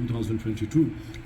2022,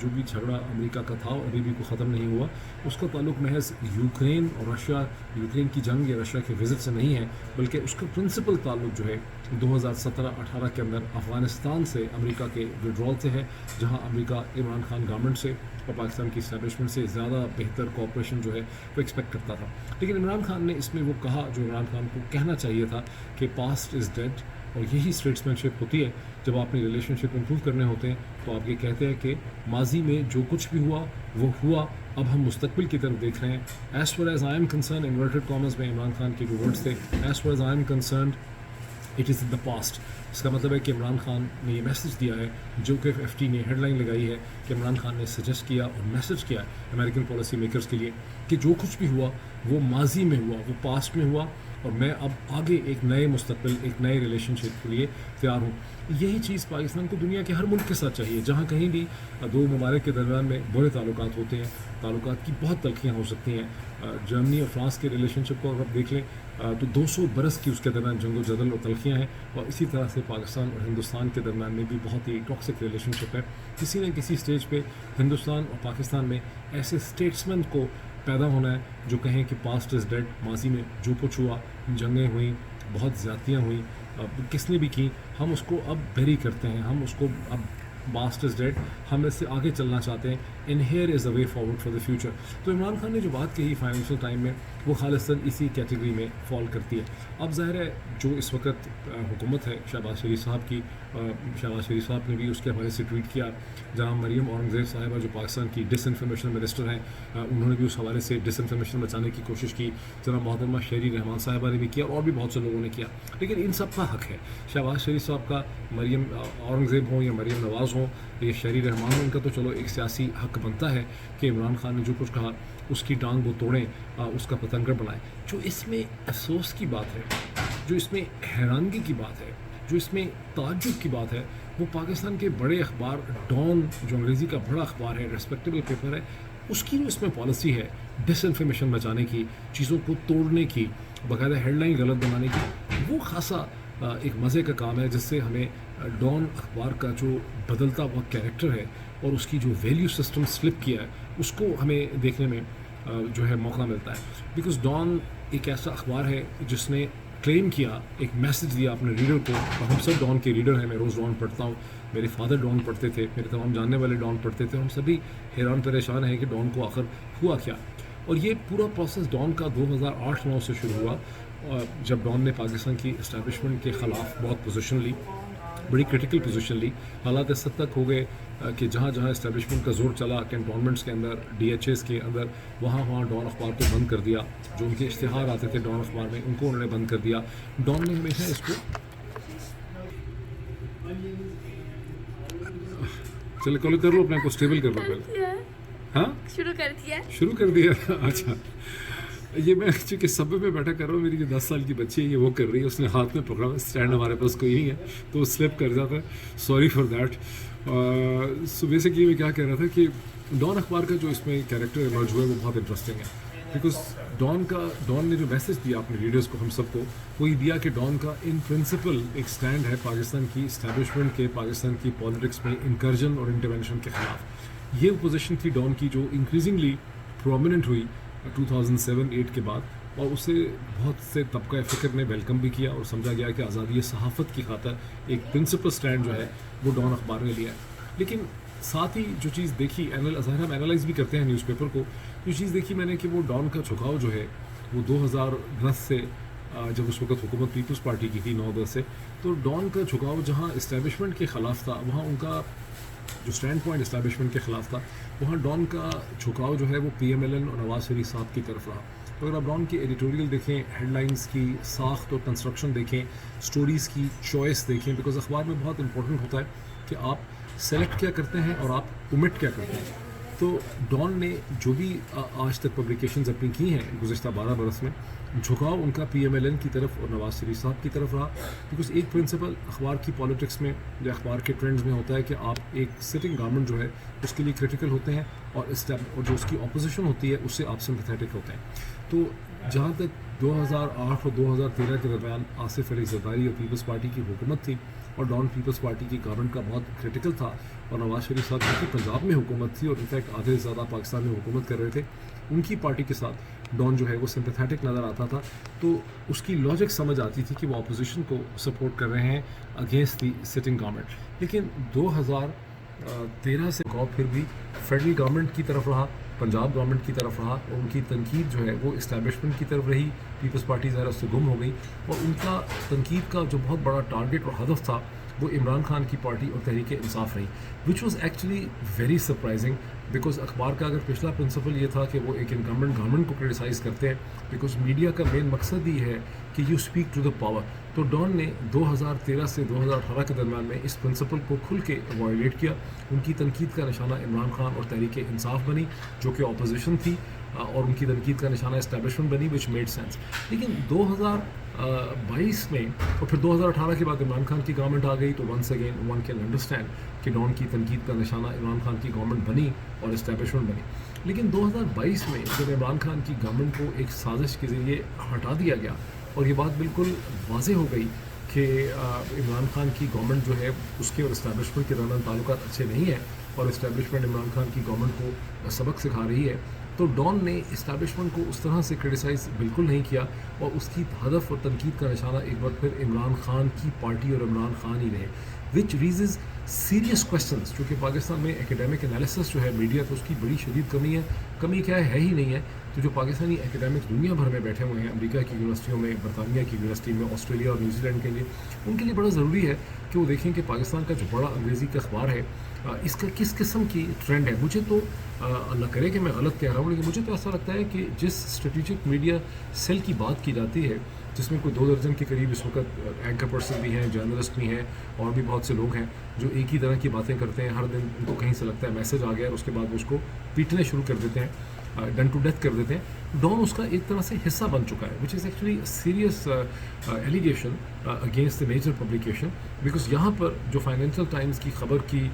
جو بھی جھگڑا امریکہ کا تھا اور ابھی بھی کوئی ختم نہیں ہوا، اس کا تعلق محض یوکرین اور رشیا، یوکرین کی جنگ یا رشیا کے وزٹ سے نہیں ہے، بلکہ اس کا پرنسپل تعلق جو ہے 2017-18 کے اندر افغانستان سے امریکہ کے وڈرال سے ہے، جہاں امریکہ عمران خان گورنمنٹ سے اور پاکستان کی اسٹیبلشمنٹ سے زیادہ بہتر کوآپریشن جو ہے وہ ایکسپیکٹ کرتا تھا. لیکن عمران خان نے اس میں وہ کہا جو عمران خان کو کہنا چاہیے تھا کہ پاسٹ از ڈیڈ. اور یہی اسٹیٹسمین شپ ہوتی ہے جب آپ نے ریلیشن شپ امپروو کرنے ہوتے ہیں تو آپ یہ کہتے ہیں کہ ماضی میں جو کچھ بھی ہوا وہ ہوا، اب ہم مستقبل کی طرف دیکھ رہے ہیں. As far as I am concern, inverted commas میں عمران خان کے جو ورڈس تھے، as far as I am concerned it is in the past. اس کا مطلب ہے کہ عمران خان نے یہ میسج دیا ہے جو کہ ایف ٹی نے ہیڈ لائن لگائی ہے کہ عمران خان نے سجیسٹ کیا اور میسج کیا ہے امریکن پالیسی میکرز کے لیے کہ جو کچھ بھی ہوا وہ ماضی میں ہوا، وہ پاسٹ میں ہوا، اور میں اب آگے ایک نئے مستقبل، ایک نئے ریلیشن شپ کے لیے تیار ہوں. یہی چیز پاکستان کو دنیا کے ہر ملک کے ساتھ چاہیے. جہاں کہیں بھی دو ممالک کے درمیان میں برے تعلقات ہوتے ہیں، تعلقات کی بہت تلخیاں ہو سکتی ہیں. جرمنی اور فرانس کے ریلیشن شپ کو اگر آپ دیکھ لیں تو 200 برس کی اس کے درمیان جنگ و جدل اور تلخیاں ہیں، اور اسی طرح سے پاکستان اور ہندوستان کے درمیان میں بھی بہت ہی ٹاکسک ریلیشن شپ ہے. کسی نہ کسی اسٹیج پہ ہندوستان اور پاکستان میں ایسے اسٹیٹسمین کو پیدا ہونا ہے جو کہیں کہ پاسٹ از ڈیڈ، ماضی میں جو کچھ ہوا، جنگیں ہوئیں، بہت زیادتیاں ہوئیں، کس نے بھی کی، ہم اس کو اب بری کرتے ہیں، ہم اس کو اب پاسٹ از ڈیڈ، ہم اس سے آگے چلنا چاہتے ہیں. In here is a way forward for the future. تو عمران خان نے جو بات کہی فائنینشیل ٹائم میں وہ خالصاً اسی کیٹیگری میں فال کرتی ہے. اب ظاہر ہے جو اس وقت حکومت ہے شہباز شریف صاحب کی، شہباز شریف صاحب نے بھی اس کے حوالے سے ٹویٹ کیا. جہاں مریم اورنگزیب صاحبہ جو پاکستان کی ڈس انفارمیشن منسٹر ہیں، انہوں نے بھی اس حوالے سے ڈس انفارمیشن بچانے کی کوشش کی. جناب محترمہ شہری رحمان صاحبہ نے بھی کیا، اور بھی بہت سے لوگوں نے کیا. لیکن ان سب کا حق ہے، شہباز شریف صاحب کا، مریم اورنگزیب ہوں یا مریم نواز ہوں یا شہری رحمان ہوں، ان کا تو چلو ایک سیاسی حق بنتا ہے کہ عمران خان نے جو کچھ کہا اس کی ٹانگ وہ توڑیں، اس کا پتنگڑ بنائیں. جو اس میں افسوس کی بات ہے، جو اس میں حیرانگی کی بات ہے، جو اس میں تعجب کی بات ہے، وہ پاکستان کے بڑے اخبار ڈان، جو انگریزی کا بڑا اخبار ہے، ریسپیکٹیبل پیپر ہے، اس کی جو اس میں پالیسی ہے ڈس انفارمیشن بچانے کی، چیزوں کو توڑنے کی، باقاعدہ ہیڈ لائن غلط بنانے کی، وہ خاصا ایک مزے کا کام ہے جس سے ہمیں ڈان اخبار کا جو بدلتا ہوا کیریکٹر ہے اور اس کی جو ویلیو سسٹم سلپ کیا ہے اس کو ہمیں دیکھنے میں جو ہے موقع ملتا ہے. بیکاز ڈان ایک ایسا اخبار ہے جس نے کلیم کیا، ایک میسج دیا اپنے ریڈر کو، اور ہم سب ڈان کے ریڈر ہیں. میں روز ڈان پڑھتا ہوں، میرے فادر ڈان پڑھتے تھے، میرے تمام جاننے والے ڈان پڑھتے تھے. ہم سبھی حیران پریشان ہیں کہ ڈان کو آخر ہوا کیا. اور یہ پورا پروسیس ڈان کا 2008-9 سے شروع ہوا، جب ڈان نے پاکستان کی اسٹیبلشمنٹ کے خلاف بہت پوزیشن لی، بڑی کرٹیکل پوزیشن لی. حالات اس حد تک ہو گئے کہ جہاں جہاں اسٹیبلشمنٹ کا زور چلا، کینٹونمنٹس کے اندر، ڈی ایچ ایس کے اندر، وہاں ڈان اخبار کو بند کر دیا. جو ان کے اشتہار آتے تھے ڈان اخبار میں، ان کو انہوں نے بند کر دیا. ڈان نے ہمیشہ اس کو چلے کال کر لو، اپنے کو اسٹیبل کر لو پہلے. ہاں شروع کر دیا. اچھا، یہ میں چونکہ سب میں بیٹھا کر رہا ہوں، میری جو 10 سال کی بچی ہے یہ وہ کر رہی ہے، اس نے ہاتھ میں پکڑا، اسٹینڈ ہمارے پاس کوئی نہیں ہے تو وہ سلپ کر جاتا ہے. Sorry for that. So basically میں کیا کہہ رہا تھا کہ ڈان اخبار کا جو اس میں کیریکٹر ایمرج ہوا ہے وہ بہت انٹرسٹنگ ہے. بیکاز ڈان نے جو میسج دیا اپنے ریڈرز کو، ہم سب کو، وہ یہ دیا کہ ڈان کا ان پرنسپل ایک سٹینڈ ہے پاکستان کی اسٹیبلشمنٹ کے، پاکستان کی پالیٹکس میں انکرجن اور انٹرونشن کے خلاف. یہ پوزیشن تھی ڈان کی جو انکریزنگلی پرومیننٹ ہوئی 2007-8 کے بعد، اور اسے بہت سے طبقہ فکر نے ویلکم بھی کیا اور سمجھا گیا کہ آزادی صحافت کی خاطر ایک پرنسپل سٹینڈ جو ہے وہ ڈان اخبار نے لیا ہے. لیکن ساتھ ہی جو چیز دیکھی، ظاہر ہم اینالائز بھی کرتے ہیں نیوز پیپر کو، جو چیز دیکھی میں نے کہ وہ ڈان کا جھکاؤ جو ہے وہ 2010 سے، جب اس وقت حکومت پیپلز پارٹی کی تھی 9-10 سے، تو ڈان کا جھکاؤ جہاں اسٹیبلشمنٹ کے خلاف تھا، وہاں ان کا جو اسٹینڈ پوائنٹ اسٹیبلشمنٹ کے خلاف تھا، وہاں ڈان کا جھکاؤ جو ہے وہ پی ایم ایل این اور نواز شریف صاحب کی طرف رہا. تو اگر آپ ڈان کی ایڈیٹوریل دیکھیں، ہیڈ لائنس کی ساخت اور کنسٹرکشن دیکھیں، سٹوریز کی چوائس دیکھیں، بیکاز اخبار میں بہت امپورٹنٹ ہوتا ہے کہ آپ سلیکٹ کیا کرتے ہیں اور آپ اومٹ کیا کرتے ہیں. تو ڈان نے جو بھی آج تک پبلیکیشنز اپنی کی ہیں گزشتہ 12 برس میں، جھکاؤ ان کا پی ایم ایل این کی طرف اور نواز شریف صاحب کی طرف رہا. بیکاز ایک پرنسپل اخبار کی پالیٹکس میں یا اخبار کے ٹرینڈز میں ہوتا ہے کہ آپ ایک سٹنگ گورنمنٹ جو ہے اس کے لیے کرٹیکل ہوتے ہیں، اور جو اس کی اپوزیشن ہوتی ہے اس سے آپ سمپیتھیٹک ہوتے ہیں. تو جہاں تک 2008 اور 2013 کے درمیان آصف علی زرداری اور پیپلز پارٹی کی حکومت تھی اور ڈان پیپلز پارٹی کی گورنمنٹ کا بہت کرٹیکل تھا اور نواز شریف صاحب کی پنجاب میں حکومت تھی اور انفیکٹ آدھے سے زیادہ پاکستان میں حکومت کر رہے تھے، ان کی پارٹی کے ساتھ ڈان جو ہے وہ سمپیتھیٹک نظر آتا تھا، تو اس کی لاجک سمجھ آتی تھی کہ وہ اپوزیشن کو سپورٹ کر رہے ہیں اگینسٹ دی سٹنگ گورنمنٹ. لیکن 2013 سے پھر بھی فیڈرل گورنمنٹ کی طرف رہا، پنجاب گورنمنٹ کی طرف رہا اور ان کی تنقید جو ہے وہ اسٹیبلشمنٹ کی طرف رہی. پیپلز پارٹی ظاہر اس سے گم ہو گئی اور ان کا تنقید کا جو بہت بڑا ٹارگیٹ اور ہدف تھا وہ عمران خان کی پارٹی اور تحریک انصاف رہی، which was actually very surprising because اخبار کا اگر پچھلا پرنسپل یہ تھا کہ وہ ایک انکمبنٹ گورنمنٹ کو کرٹیسائز کرتے ہیں بیکاز میڈیا کا مین مقصد ہی ہے کہ you speak to the power. تو ڈان نے 2013 سے 2018 کے درمیان میں اس پرنسپل کو کھل کے وائلیٹ کیا. ان کی تنقید کا نشانہ عمران خان اور تحریک انصاف بنی جو کہ اپوزیشن تھی اور ان کی تنقید کا نشانہ اسٹیبلشمنٹ بنی وچ میڈ سینس. لیکن 2022 میں اور پھر 2018 کے بعد عمران خان کی گورنمنٹ آ گئی تو once again one can understand کہ ڈان کی تنقید کا نشانہ عمران خان کی گورنمنٹ بنی اور اسٹیبلشمنٹ بنی. لیکن 2022 میں جب عمران خان کی گورنمنٹ کو ایک سازش کے ذریعے ہٹا دیا گیا اور یہ بات بالکل واضح ہو گئی کہ عمران خان کی گورنمنٹ جو ہے اس کے اور اسٹیبلشمنٹ کے درمیان تعلقات اچھے نہیں ہیں اور اسٹیبلشمنٹ عمران خان کی گورنمنٹ کو سبق سکھا رہی ہے، تو ڈان نے اسٹیبلشمنٹ کو اس طرح سے کرٹیسائز بالکل نہیں کیا اور اس کی ہدف اور تنقید کا نشانہ ایک بار پھر عمران خان کی پارٹی اور عمران خان ہی رہے، وچ ریزز سیریس کوشچنس. چونکہ پاکستان میں ایکیڈیمک انالیسس جو ہے میڈیا تو اس کی بڑی شدید کمی ہے، کمی کیا ہے ہی نہیں ہے. تو جو پاکستانی ایکیڈیمک دنیا بھر میں بیٹھے ہوئے ہیں، امریکہ کی یونیورسٹیوں میں، برطانیہ کی یونیورسٹی میں، آسٹریلیا اور نیوزی لینڈ کے لیے، ان کے لیے بڑا ضروری ہے کہ وہ دیکھیں کہ پاکستان کا جو بڑا انگریزی کا اخبار ہے اس کا کس قسم کی ٹرینڈ ہے. مجھے تو اللہ کرے کہ میں غلط کہہ رہا ہوں لیکن مجھے تو ایسا لگتا ہے کہ جس اسٹریٹجک میڈیا سیل کی بات کی جاتی ہے جس میں کوئی 2 درجن کے قریب اس وقت اینکر پرسن بھی ہیں، جرنلسٹ بھی ہیں اور بھی بہت سے لوگ ہیں جو ایک ہی طرح کی باتیں کرتے ہیں، ہر دن ان کو کہیں سے لگتا ہے میسج آ گیا اور اس کے بعد وہ اس کو پیٹنے شروع کر دیتے ہیں، ڈن ٹو ڈیتھ کر دیتے ہیں. ڈان اس کا ایک طرح سے حصہ بن چکا ہے which is actually serious allegation against the major publication because یہاں پر جو فائنینشیل ٹائمز کی خبر کی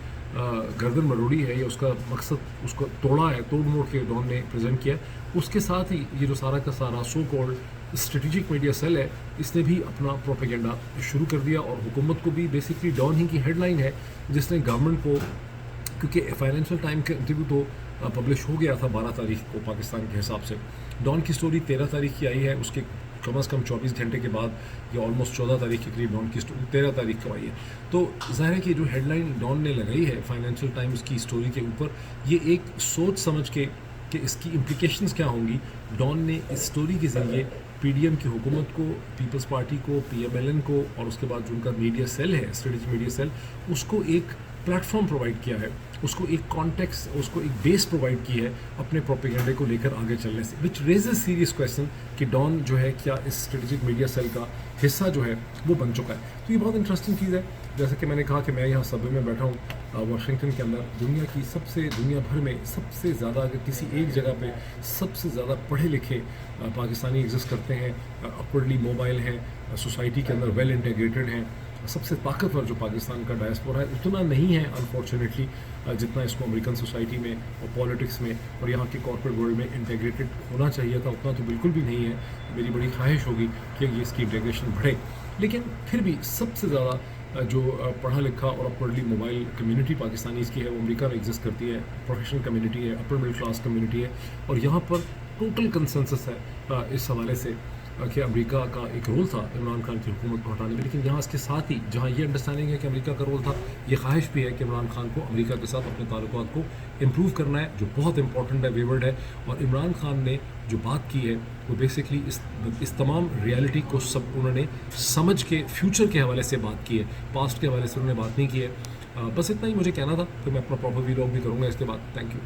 گردن مروڑی ہے یا اس کا مقصد اس کو توڑا ہے، توڑ موڑ کے ڈان نے پریزنٹ کیا، اس کے ساتھ ہی یہ جو سارا کا سارا so called strategic media cell ہے اس نے بھی اپنا پروپیگنڈا شروع کر دیا اور حکومت کو بھی بیسکلی ڈان ہی کی ہیڈ لائن ہے جس نے گورنمنٹ کو، کیونکہ فائنینشیل ٹائم کا انٹرویو تو پبلش ہو گیا تھا 12 تاریخ کو پاکستان کے حساب سے، ڈان کی سٹوری 13 تاریخ کی آئی ہے، اس کے کم از کم 24 گھنٹے کے بعد یا آلموسٹ 14 تاریخ کے قریب ڈان کی سٹوری 13 تاریخ کو آئی ہے. تو ظاہر ہے کہ جو ہیڈ لائن ڈان نے لگائی ہے فائنینشیل ٹائمز کی سٹوری کے اوپر، یہ ایک سوچ سمجھ کے کہ اس کی امپلیکیشنز کیا ہوں گی، ڈان نے اس سٹوری کے ذریعے پی ڈی ایم کی حکومت کو، پیپلز پارٹی کو، پی ایم ایل این کو اور اس کے بعد جو ان کا میڈیا سیل ہے اسٹریٹجک میڈیا سیل، اس کو ایک پلیٹ فارم پرووائڈ کیا ہے، اس کو ایک کانٹیکس، اس کو ایک بیس پرووائڈ کی ہے اپنے پروپیگنڈے کو لے کر آگے چلنے سے، وچ ریزز سیریس کویشچن کہ ڈان جو ہے کیا اس اسٹریٹجک میڈیا سیل کا حصہ جو ہے وہ بن چکا ہے. تو یہ بہت انٹرسٹنگ چیز ہے. جیسا کہ میں نے کہا کہ میں یہاں صوبے میں بیٹھا ہوں واشنگٹن کے اندر، دنیا بھر میں سب سے زیادہ اگر کسی ایک جگہ پہ سب سے زیادہ پڑھے لکھے پاکستانی ایگزسٹ کرتے ہیں، اپورڈلی موبائل ہیں، سوسائٹی کے اندر ویل انٹیگریٹڈ ہیں، سب سے طاقتور جو پاکستان کا ڈائسپورا ہے اتنا نہیں ہے انفارچونیٹلی جتنا اس کو امریکن سوسائٹی میں اور پالیٹکس میں اور یہاں کے کارپوریٹ ورلڈ میں انٹیگریٹڈ ہونا چاہیے تھا، اتنا تو بالکل بھی نہیں ہے. میری بڑی خواہش ہوگی کہ یہ اس کی انٹیگریشن بڑھے. لیکن پھر بھی سب سے زیادہ جو پڑھا لکھا اور اپورڈلی موبائل کمیونٹی پاکستانیز کی ہے وہ امریکہ میں ایگزسٹ کرتی ہے، پروفیشنل کمیونٹی ہے، اپر مڈل کلاس کمیونٹی ہے اور یہاں پر ٹوٹل کنسنسس ہے اس حوالے سے کہ امریکہ کا ایک رول تھا عمران خان کی حکومت کو ہٹانے میں. لیکن یہاں اس کے ساتھ ہی جہاں یہ انڈرسٹینڈنگ ہے کہ امریکہ کا رول تھا، یہ خواہش بھی ہے کہ عمران خان کو امریکہ کے ساتھ اپنے تعلقات کو امپروو کرنا ہے، جو بہت امپورٹنٹ ہے، ویورڈ ہے. اور عمران خان نے جو بات کی ہے وہ بیسکلی اس تمام ریالٹی کو سب انہوں نے سمجھ کے فیوچر کے حوالے سے بات کی ہے، پاسٹ کے حوالے سے انہوں نے بات نہیں کی ہے. بس اتنا ہی مجھے کہنا تھا. پھر میں اپنا پراپر ویلاگ بھی کروں گا اس کے بعد. Thank you.